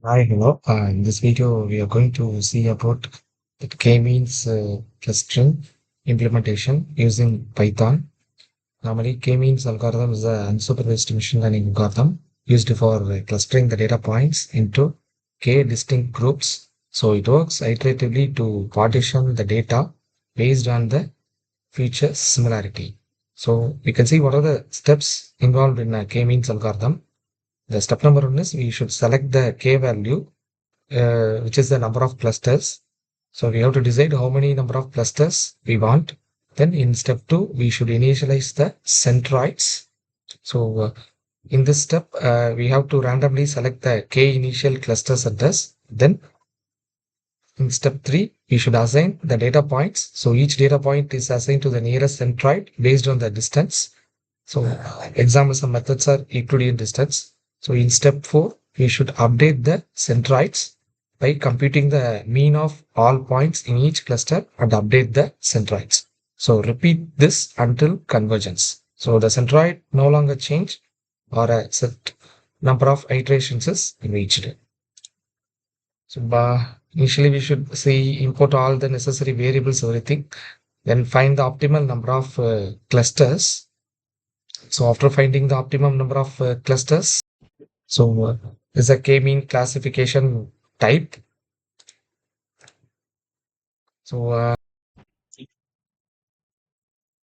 Hi, hello. In this video, we are going to see about the k-means clustering implementation using Python. Normally, k-means algorithm is an unsupervised machine learning algorithm used for clustering the data points into k distinct groups. So it works iteratively to partition the data based on the feature similarity. So we can see what are the steps involved in a k-means algorithm. The step number one is we should select the k value which is the number of clusters. So we have to decide how many number of clusters we want. Then in step two, we should initialize the centroids. So in this step, we have to randomly select the k initial cluster centers. Then in step three, we should assign the data points. So each data point is assigned to the nearest centroid based on the distance. So examples and methods are Euclidean distance. So in step four, we should update the centroids by computing the mean of all points in each cluster and update the centroids. So repeat this until convergence. So the centroid no longer change or a set number of iterations is reached. So initially we should see import all the necessary variables, everything, then find the optimal number of clusters. So after finding the optimum number of clusters, so is a k-mean classification type. So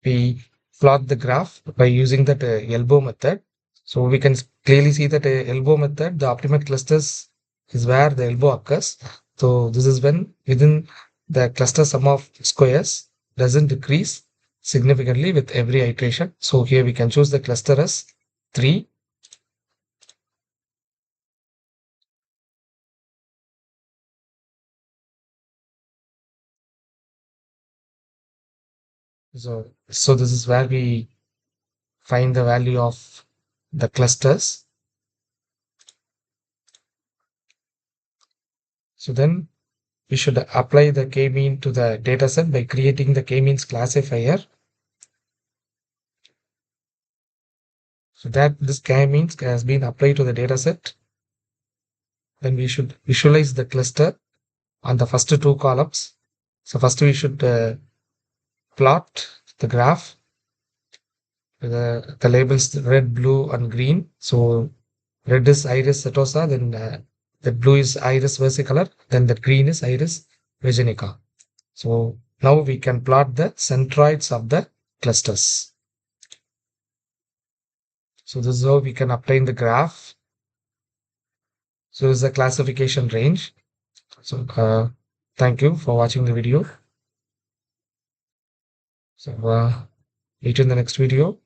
we plot the graph by using that elbow method. So we can clearly see that elbow method, the optimal clusters is where the elbow occurs. So this is when within the cluster sum of squares doesn't decrease significantly with every iteration. So here we can choose the cluster as 3. So this is where we find the value of the clusters. So then we should apply the k-mean to the dataset by creating the k-means classifier. So that this k-means has been applied to the dataset. Then we should visualize the cluster on the first two columns. So first we should plot the graph with the labels red, blue, and green. So red is iris setosa, then the blue is iris versicolor, then the green is iris virginica. So now we can plot the centroids of the clusters. So this is how we can obtain the graph. So this is the classification range. So thank you for watching the video. So meet you in the next video.